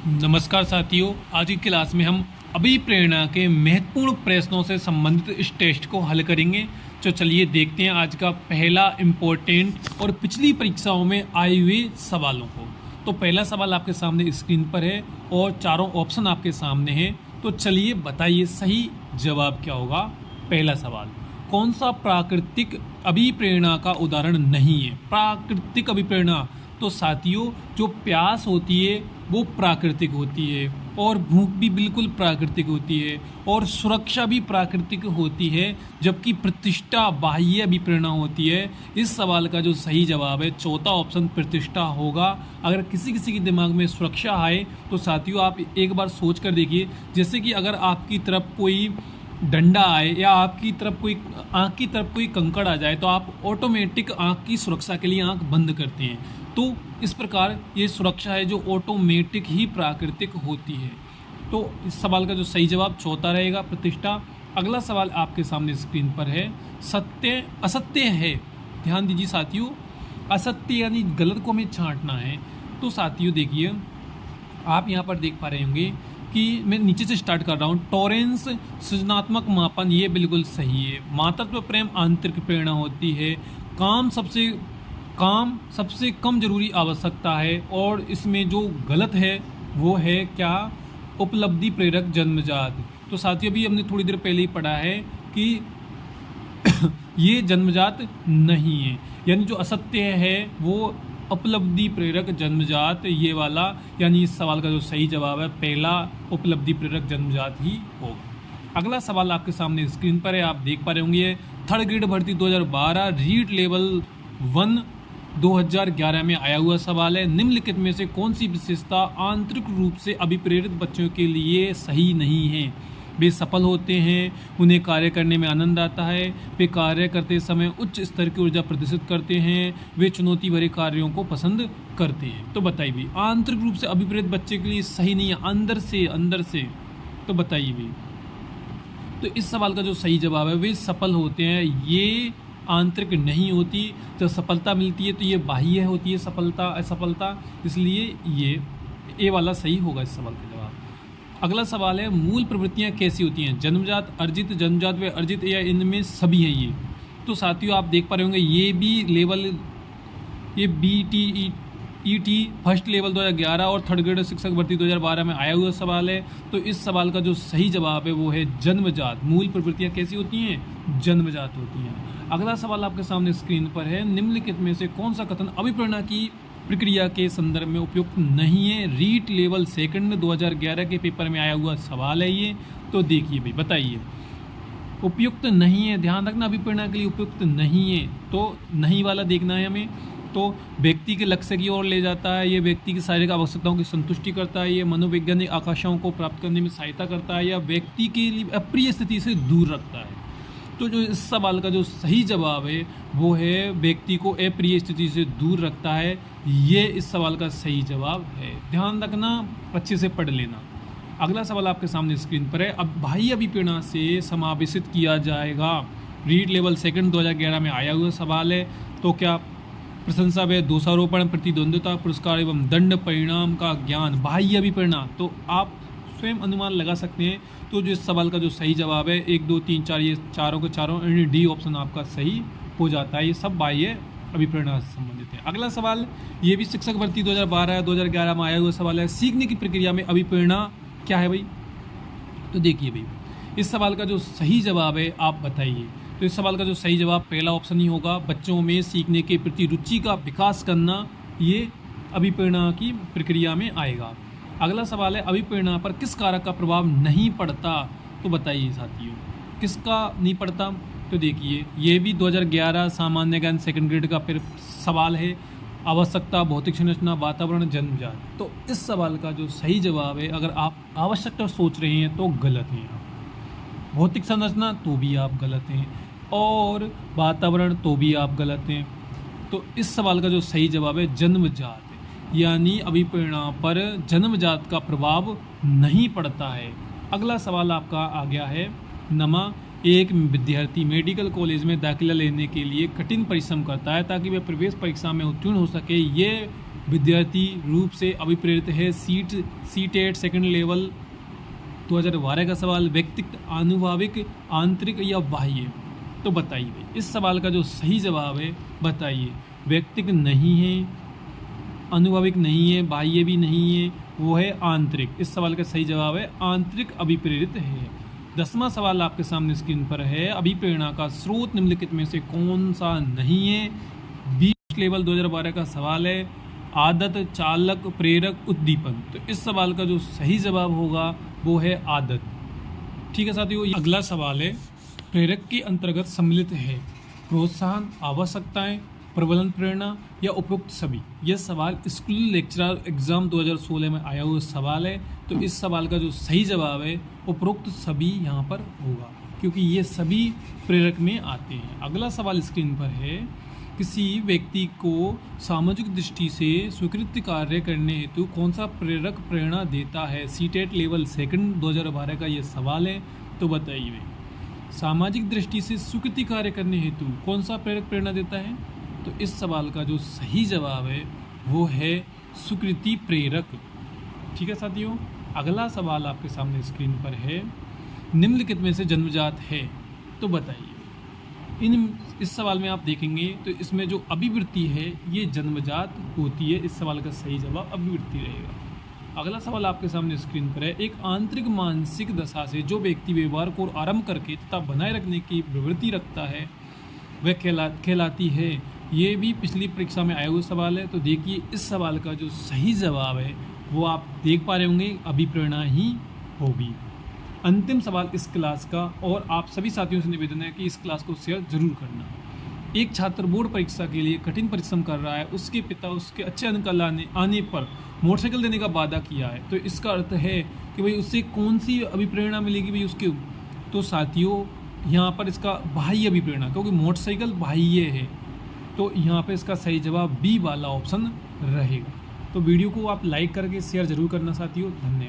नमस्कार साथियों, आज की क्लास में हम अभिप्रेरणा के महत्वपूर्ण प्रश्नों से संबंधित इस टेस्ट को हल करेंगे। तो चलिए देखते हैं आज का पहला इम्पोर्टेंट और पिछली परीक्षाओं में आए हुए सवालों को। तो पहला सवाल आपके सामने स्क्रीन पर है और चारों ऑप्शन आपके सामने हैं। तो चलिए बताइए सही जवाब क्या होगा। पहला सवाल, कौन सा प्राकृतिक अभिप्रेरणा का उदाहरण नहीं है? प्राकृतिक अभिप्रेरणा, तो साथियों जो प्यास होती है वो प्राकृतिक होती है और भूख भी बिल्कुल प्राकृतिक होती है और सुरक्षा भी प्राकृतिक होती है, जबकि प्रतिष्ठा बाह्य अभिप्रेरणा होती है। इस सवाल का जो सही जवाब है चौथा ऑप्शन प्रतिष्ठा होगा। अगर किसी किसी के दिमाग में सुरक्षा आए तो साथियों आप एक बार सोच कर देखिए, जैसे कि अगर आपकी तरफ कोई डंडा आए या आपकी तरफ कोई आँख की तरफ कोई कंकड़ आ जाए तो आप ऑटोमेटिक आँख की सुरक्षा के लिए आँख बंद करते हैं। तो इस प्रकार ये सुरक्षा है जो ऑटोमेटिक ही प्राकृतिक होती है। तो इस सवाल का जो सही जवाब चौथा रहेगा, प्रतिष्ठा। अगला सवाल आपके सामने स्क्रीन पर है, सत्य असत्य है। ध्यान दीजिए साथियों, असत्य यानी गलत को हमें छांटना है। तो साथियों देखिए, आप यहाँ पर देख पा रहे होंगे कि मैं नीचे से स्टार्ट कर रहा हूँ। टॉरेंस सृजनात्मक मापन, ये बिल्कुल सही है। मातृत्व प्रेम आंतरिक प्रेरणा होती है। काम सबसे कम जरूरी आवश्यकता है। और इसमें जो गलत है वो है क्या? उपलब्धि प्रेरक जन्मजात। तो साथियों अभी हमने थोड़ी देर पहले ही पढ़ा है कि ये जन्मजात नहीं है, यानी जो असत्य है वो उपलब्धि प्रेरक जन्मजात, ये वाला, यानी इस सवाल का जो सही जवाब है पहला उपलब्धि प्रेरक जन्मजात ही होगा। अगला सवाल आपके सामने स्क्रीन पर है, आप देख पा रहे होंगे। थर्ड ग्रेड भर्ती 2012 रीट लेवल 1 2011 में आया हुआ सवाल है। निम्नलिखित में से कौन सी विशेषता आंतरिक रूप से अभिप्रेरित बच्चों के लिए सही नहीं है? वे सफल होते हैं, उन्हें कार्य करने में आनंद आता है, वे कार्य करते समय उच्च स्तर की ऊर्जा प्रदर्शित करते हैं, वे चुनौती भरे कार्यों को पसंद करते हैं। तो बताइए भी, आंतरिक रूप से अभिप्रेरित बच्चे के लिए सही नहीं है, अंदर से। तो बताइए भी, तो इस सवाल का जो सही जवाब है वे सफल होते हैं, ये आंतरिक नहीं होती। जब सफलता मिलती है तो ये बाह्य होती है, सफलता असफलता, इसलिए ये वाला सही होगा इस सवाल का जवाब। अगला सवाल है, मूल प्रवृत्तियां कैसी होती हैं? जन्मजात, अर्जित, जन्मजात व अर्जित, या इनमें सभी हैं ये? तो साथियों आप देख पा रहे होंगे ये भी लेवल, ये BTET फर्स्ट लेवल 2011 और थर्ड ग्रेड शिक्षक भर्ती 2012 में आया हुआ सवाल है। तो इस सवाल का जो सही जवाब है वो है जन्मजात। मूल प्रवृत्तियां कैसी होती हैं? जन्मजात होती हैं। अगला सवाल आपके सामने स्क्रीन पर है, निम्नलिखित में से कौन सा कथन अभिप्रेरणा की प्रक्रिया के संदर्भ में उपयुक्त नहीं है? रीट लेवल सेकंड 2011 के पेपर में आया हुआ सवाल है ये। तो देखिए भाई, बताइए उपयुक्त नहीं है, ध्यान रखना, अभिप्रेरणा के लिए उपयुक्त नहीं है। तो नहीं वाला देखना है हमें। तो व्यक्ति के लक्ष्य की ओर ले जाता है, ये व्यक्ति की शारीरिक आवश्यकताओं की संतुष्टि करता है, ये मनोवैज्ञानिक आकांक्षाओं को प्राप्त करने में सहायता करता है, या व्यक्ति के लिए अप्रिय स्थिति से दूर रखता है। तो जो इस सवाल का जो सही जवाब है वो है व्यक्ति को अप्रिय स्थिति से दूर रखता है, ये इस सवाल का सही जवाब है। ध्यान रखना, अच्छे से पढ़ लेना। अगला सवाल आपके सामने स्क्रीन पर है, अब बाह्य अभिप्रेरणा से समावेशित किया जाएगा। रीड लेवल सेकंड 2011 में आया हुआ सवाल है। तो क्या प्रशंसा व दोषारोपण, प्रतिद्वंद्विता, पुरस्कार एवं दंड, परिणाम का ज्ञान, बाह्य अभिप्रेरणा? तो आप स्वयं अनुमान लगा सकते हैं। तो जो इस सवाल का जो सही जवाब है 1 2 3 4, ये चारों के चारों डी ऑप्शन आपका सही हो जाता है। ये सब बाह्य अभिप्रेरणा से संबंधित है। अगला सवाल, ये भी शिक्षक भर्ती 2012-2011 में आया हुआ सवाल है, सीखने की प्रक्रिया में अभिप्रेरणा क्या है भाई? तो देखिए भाई, इस सवाल का जो सही जवाब है आप बताइए। तो इस सवाल का जो सही जवाब पहला ऑप्शन ही होगा, बच्चों में सीखने के प्रति रुचि का विकास करना, ये अभिप्रेरणा की प्रक्रिया में आएगा। अगला सवाल है, अभिप्रेरणा पर किस कारक का प्रभाव नहीं पड़ता? तो बताइए साथियों, किसका नहीं पड़ता? तो देखिए, ये भी 2011 सामान्य ज्ञान सेकंड ग्रेड का फिर सवाल है। आवश्यकता, भौतिक संरचना, वातावरण, जन्मजात। तो इस सवाल का जो सही जवाब है, अगर आप आवश्यकता सोच रहे हैं तो गलत हैं, भौतिक संरचना तो भी आप गलत हैं, और वातावरण तो भी आप गलत हैं। तो इस सवाल का जो सही जवाब है जन्मजात, यानी अभिप्रेरणा पर जन्मजात का प्रभाव नहीं पड़ता है। अगला सवाल आपका आ गया है, नमा, एक विद्यार्थी मेडिकल कॉलेज में दाखिला लेने के लिए कठिन परिश्रम करता है ताकि वह प्रवेश परीक्षा में उत्तीर्ण हो सके। ये विद्यार्थी रूप से अभिप्रेरित है। सीटेट सेकंड लेवल 2012 का सवाल, व्यक्तिगत, अनुभाविक, आंतरिक या बाह्य। तो बताइए इस सवाल का जो सही जवाब है, बताइए। व्यक्तिगत नहीं है, अनुभाविक नहीं है, बाह्य भी नहीं है, वो है आंतरिक। इस सवाल का सही जवाब है आंतरिक अभिप्रेरित है। 10वां सवाल आपके सामने स्क्रीन पर है, अभिप्रेरणा का स्रोत निम्नलिखित में से कौन सा नहीं है। 20 लेवल 2012 का सवाल है, आदत, चालक, प्रेरक, उद्दीपन। तो इस सवाल का जो सही जवाब होगा वो है आदत। ठीक है साथियों, अगला सवाल है, प्रेरक के अंतर्गत सम्मिलित है प्रोत्साहन, आवश्यकताएं, प्रबलन, प्रेरणा या उपरोक्त सभी। यह सवाल स्कूल लेक्चरर एग्जाम 2016 में आया हुआ सवाल है। तो इस सवाल का जो सही जवाब है उपरोक्त सभी यहाँ पर होगा, क्योंकि ये सभी प्रेरक में आते हैं। अगला सवाल स्क्रीन पर है, किसी व्यक्ति को सामाजिक दृष्टि से स्वीकृत कार्य करने हेतु कौन सा प्रेरक प्रेरणा देता है। सीटेट लेवल सेकंड 2012 का ये सवाल है। तो बताइए सामाजिक दृष्टि से स्वीकृति कार्य करने हेतु कौन सा प्रेरक प्रेरणा देता है। तो इस सवाल का जो सही जवाब है वो है स्वीकृति प्रेरक। ठीक है साथियों, अगला सवाल आपके सामने स्क्रीन पर है, निम्नलिखित में से जन्मजात है। तो बताइए इस सवाल में आप देखेंगे तो इसमें जो अभिवृत्ति है ये जन्मजात होती है। इस सवाल का सही जवाब अभिवृत्ति रहेगा। अगला सवाल आपके सामने स्क्रीन पर है, एक आंतरिक मानसिक दशा से जो व्यक्ति व्यवहार को आरंभ करके तथा बनाए रखने की प्रवृत्ति रखता है वह कहलाती है। ये भी पिछली परीक्षा में आया हुआ सवाल है। तो देखिए इस सवाल का जो सही जवाब है वो आप देख पा रहे होंगे, अभिप्रेरणा ही होगी। अंतिम सवाल इस क्लास का, और आप सभी साथियों से निवेदन है कि इस क्लास को शेयर जरूर करना। एक छात्र बोर्ड परीक्षा के लिए कठिन परिश्रम कर रहा है, उसके पिता उसके अच्छे अंक आने पर मोटरसाइकिल देने का वादा किया है। तो इसका अर्थ है कि भाई उससे कौन सी अभिप्रेरणा मिलेगी भाई उसके। तो साथियों यहाँ पर इसका बाह्य अभिप्रेरणा, क्योंकि मोटरसाइकिल बाह्य है। तो यहाँ पे इसका सही जवाब बी वाला ऑप्शन रहेगा। तो वीडियो को आप लाइक करके शेयर जरूर करना साथियों। धन्यवाद।